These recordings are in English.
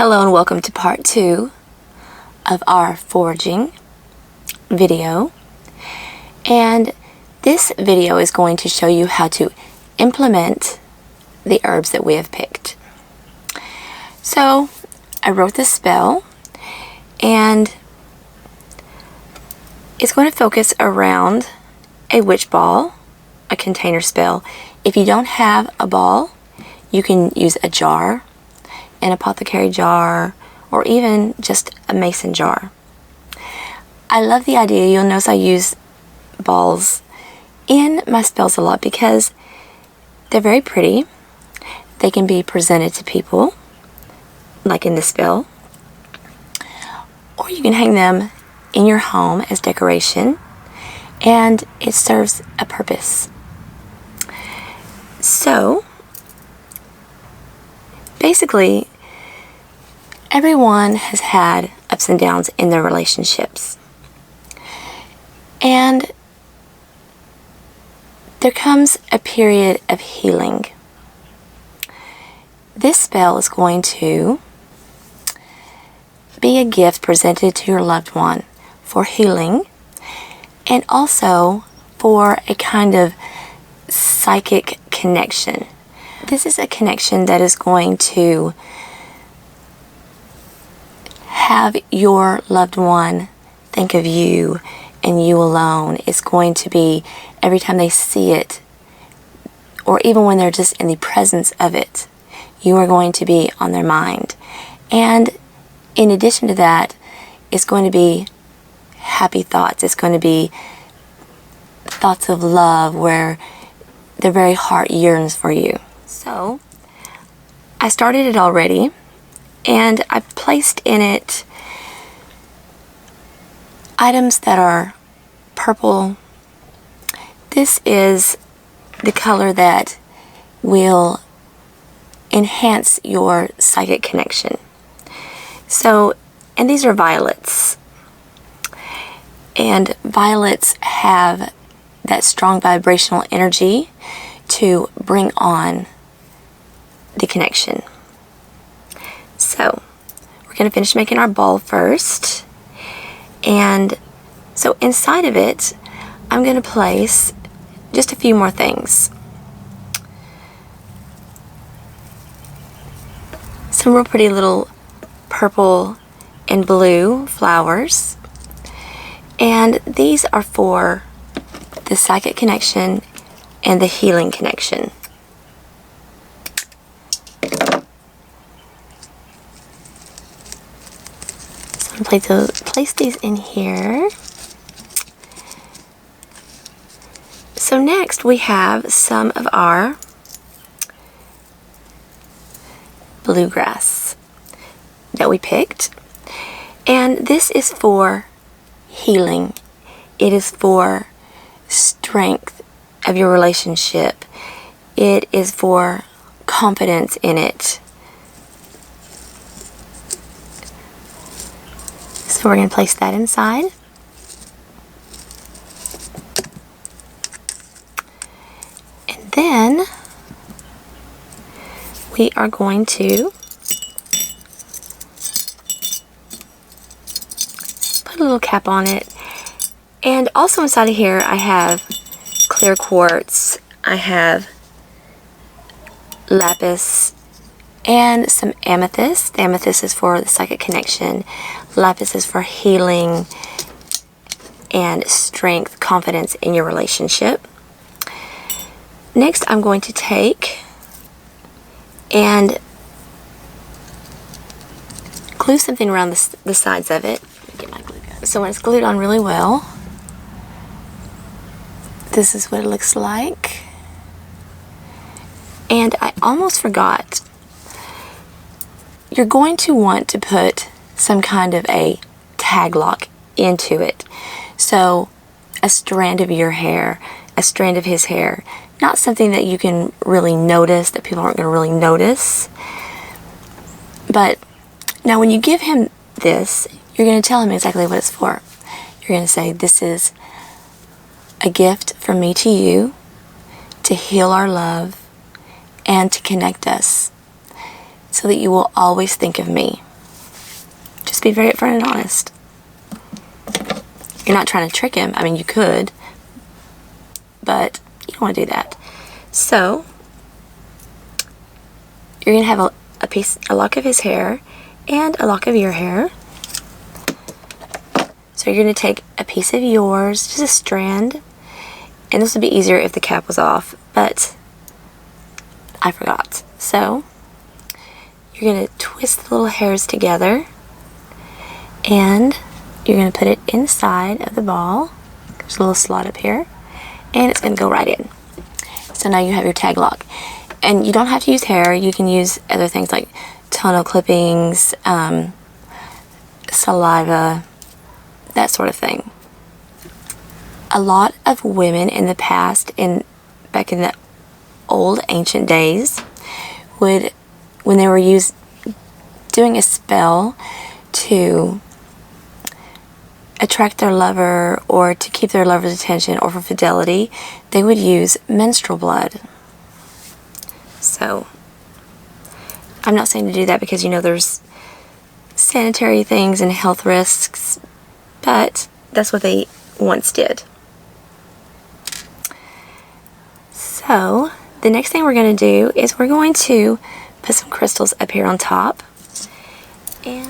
Hello and welcome to part 2 of our foraging video. And this video is going to show you how to implement the herbs that we have picked. So I wrote this spell and it's going to focus around a witch ball, a container spell. If you don't have a ball, you can use a jar, an apothecary jar, or even just a mason jar. I love the idea. You'll notice I use balls in my spells a lot because they're very pretty. They can be presented to people, like in this spell, or you can hang them in your home as decoration, and it serves a purpose. So basically, everyone has had ups and downs in their relationships. And there comes a period of healing. This spell is going to be a gift presented to your loved one for healing and also for a kind of psychic connection. This is a connection that is going to have your loved one think of you and you alone. It's going to be every time they see it, or even when they're just in the presence of it, you are going to be on their mind. And in addition to that, it's going to be happy thoughts. It's going to be thoughts of love where their very heart yearns for you. So I started it already, and I placed in it items that are purple. This is the color that will enhance your psychic connection. So, and these are violets. And violets have that strong vibrational energy to bring on the connection. So we're going to finish making our ball first, and so inside of it I'm going to place just a few more things. Some real pretty little purple and blue flowers, and these are for the psychic connection and the healing connection. So I'm going to place these in here. So next we have some of our bluegrass that we picked, and this is for healing. It is for strength of your relationship. It is for confidence in it. So we're going to place that inside. And then we are going to put a little cap on it. And also inside of here I have clear quartz, I have lapis, and some amethyst. The amethyst is for the psychic connection. Lapis is for healing and strength, confidence in your relationship. Next I'm going to take and glue something around the sides of it. Get my glue gun. So when it's glued on really well, this is what it looks like. And I almost forgot, you're going to want to put some kind of a tag lock into it. So a strand of your hair, a strand of his hair, not something that you can really notice, that people aren't going to really notice. But now when you give him this, you're going to tell him exactly what it's for. You're going to say, this is a gift from me to you to heal our love and to connect us so that you will always think of me. Just be very upfront and honest. You're not trying to trick him. I mean, you could, but you don't want to do that. So you're going to have a lock of his hair and a lock of your hair. So you're going to take a piece of yours, just a strand, and this would be easier if the cap was off, but I forgot. So you're going to twist the little hairs together, and you're going to put it inside of the ball. There's a little slot up here, and it's going to go right in. So now you have your tag lock. And you don't have to use hair. You can use other things like toenail clippings, saliva, that sort of thing. A lot of women in the past, back in the old ancient days, would, when they were doing a spell to attract their lover or to keep their lover's attention or for fidelity, they would use menstrual blood. So I'm not saying to do that because, you know, there's sanitary things and health risks, but that's what they once did. So the next thing we're going to do is we're going to put some crystals up here on top. And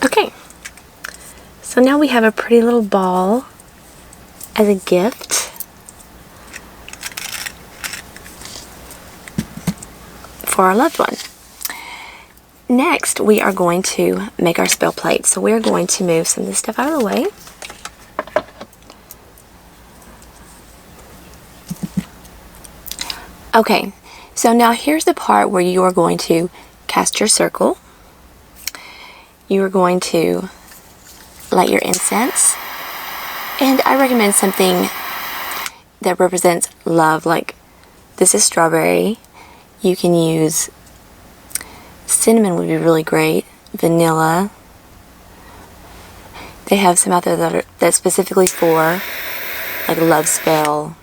okay, so now we have a pretty little ball as a gift for our loved one. Next, we are going to make our spell plate. So we're going to move some of this stuff out of the way. Okay, so now here's the part where you are going to cast your circle. You are going to light your incense. And I recommend something that represents love, like this is strawberry. You can use cinnamon, would be really great. Vanilla. They have some out there that's specifically for like love spell,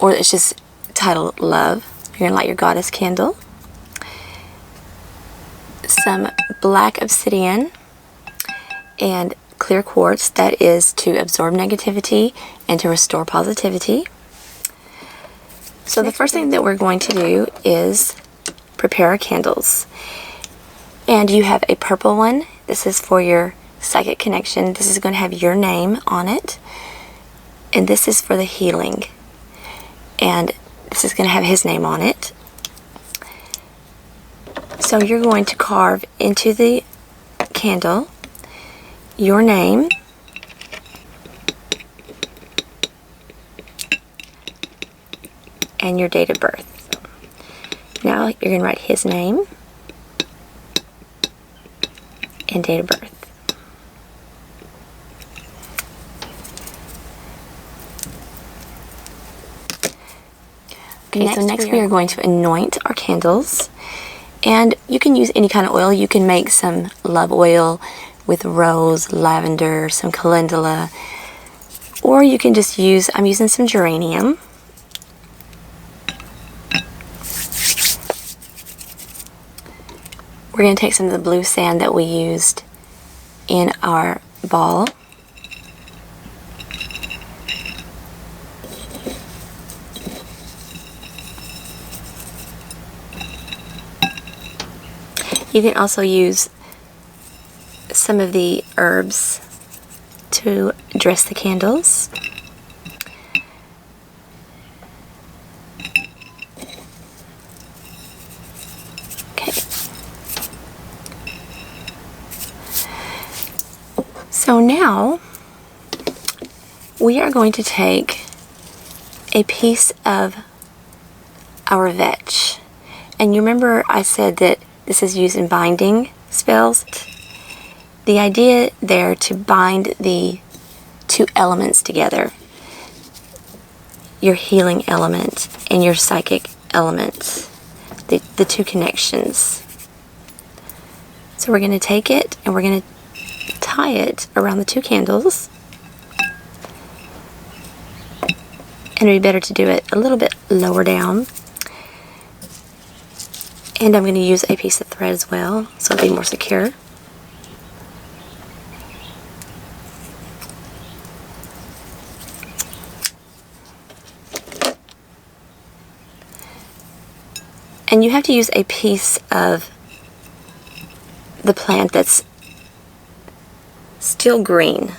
or it's just titled love. You're gonna light your goddess candle. Some black obsidian and clear quartz, that is to absorb negativity and to restore positivity. So the first thing that we're going to do is prepare our candles. And you have a purple one. This is for your psychic connection. This is going to have your name on it. And this is for the healing. And this is going to have his name on it. So you're going to carve into the candle your name, and your date of birth. Now you're going to write his name and date of birth. Okay, so next we are going to anoint our candles. And you can use any kind of oil. You can make some love oil with rose, lavender, some calendula, or you can just use, I'm using some geranium. We're going to take some of the blue sand that we used in our ball. You can also use some of the herbs to dress the candles. Okay. So now we are going to take a piece of our vetch. And you remember I said that this is used in binding spells. The idea there to bind the two elements together, your healing element and your psychic element, the two connections. So we're going to take it and we're going to tie it around the two candles. And it would be better to do it a little bit lower down. And I'm going to use a piece of thread as well, so it'll be more secure. And you have to use a piece of the plant that's still green.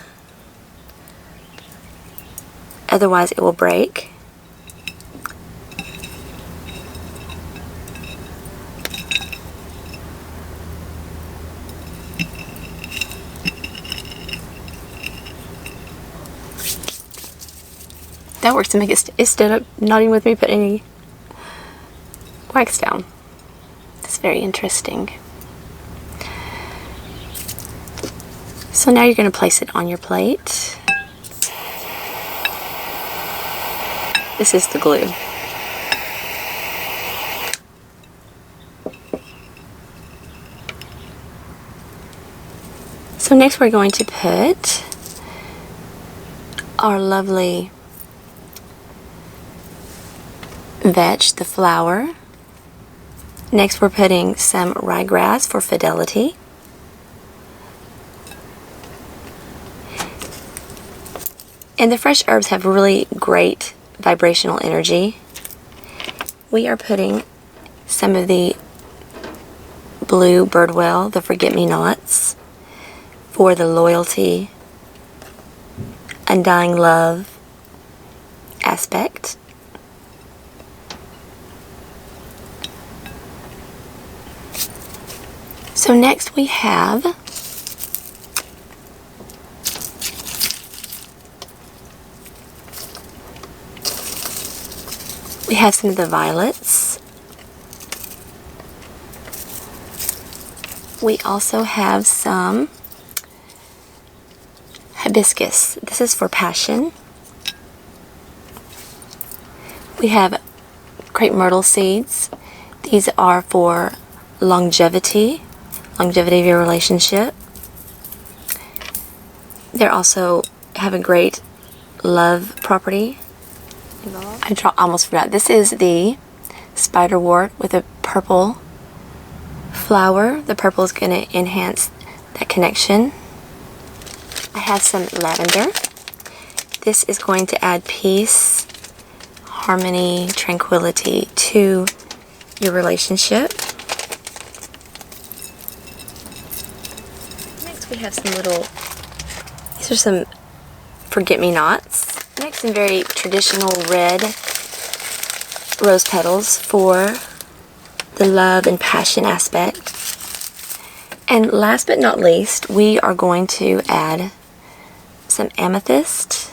Otherwise it will break. That works to make it stood up, not even with me put any wax down. It's very interesting. So now you're going to place it on your plate. This is the glue. So next we're going to put our lovely vetch, the flower. Next we're putting some ryegrass for Fidelity. And the fresh herbs have really great vibrational energy. We are putting some of the blue birdwell, the forget-me-nots, for the loyalty, undying love aspect. So next we have some of the violets. We also have some hibiscus. This is for passion. We have crepe myrtle seeds. These are for longevity of your relationship. They also have a great love property. I almost forgot. This is the spiderwort with a purple flower. The purple is going to enhance that connection. I have some lavender. This is going to add peace, harmony, tranquility to your relationship. Next we have some little, these are some forget-me-nots. Next, some very traditional red rose petals for the love and passion aspect. And last but not least, we are going to add some amethyst.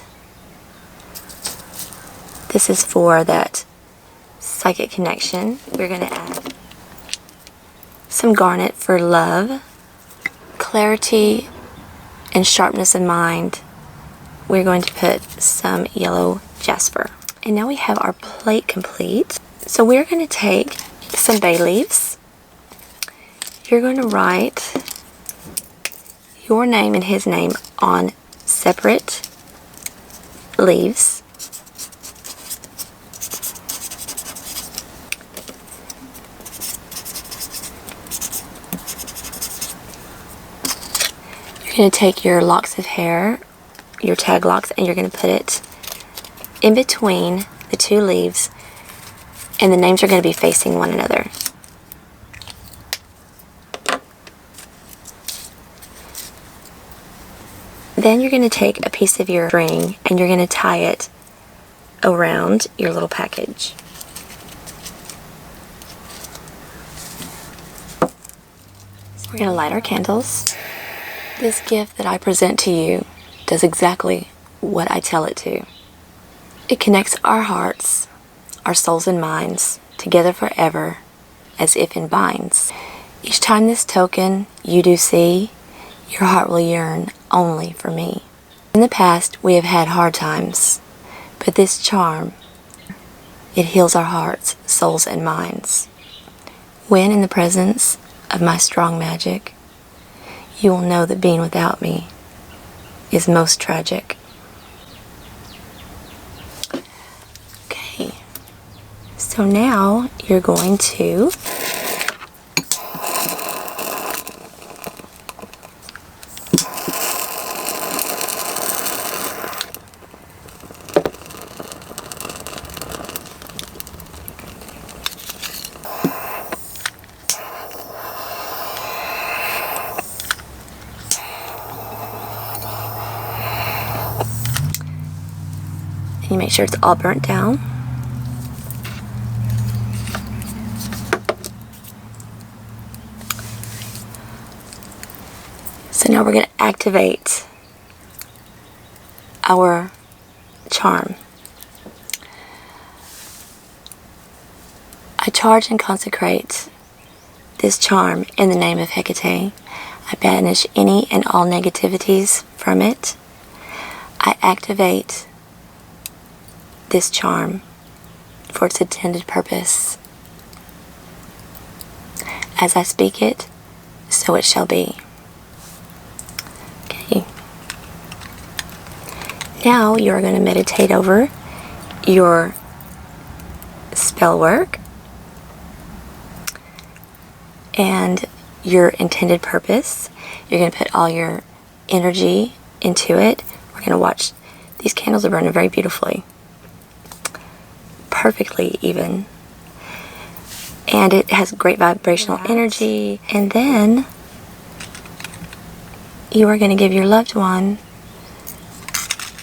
This is for that psychic connection. We're going to add some garnet for love, clarity, and sharpness of mind. We're going to put some yellow jasper. And now we have our plate complete. So we're going to take some bay leaves. You're going to write your name and his name on separate leaves. You're going to take your locks of hair, your tag locks, and you're going to put it in between the two leaves, and the names are going to be facing one another. Then you're going to take a piece of your string and you're going to tie it around your little package. So we're going to light our candles. This gift that I present to you does exactly what I tell it to. It connects our hearts, our souls and minds together forever, as if in binds. Each time this token you do see, your heart will yearn only for me. In the past, we have had hard times, but this charm, it heals our hearts, souls, and minds. When in the presence of my strong magic, you will know that being without me is most tragic. Okay, so now you're going to And you make sure it's all burnt down. So now we're going to activate our charm. I charge and consecrate this charm in the name of Hecate. I banish any and all negativities from it. I activate this charm for its intended purpose. As I speak it, so it shall be. Okay. Now you're going to meditate over your spell work and your intended purpose. You're going to put all your energy into it. We're going to watch. These candles are burning very beautifully. Perfectly even. And it has great vibrational energy. And then you are going to give your loved one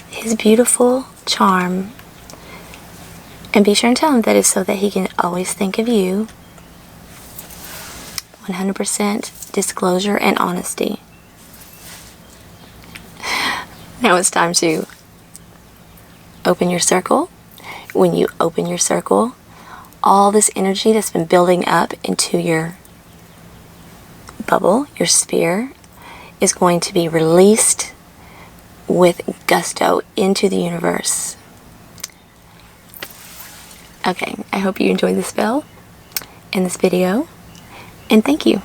his beautiful charm. And be sure and tell him that is so that he can always think of you. 100% disclosure and honesty. Now it's time to open your circle. When you open your circle, all this energy that's been building up into your bubble, your sphere, is going to be released with gusto into the universe. Okay, I hope you enjoyed the spell and this video, and thank you.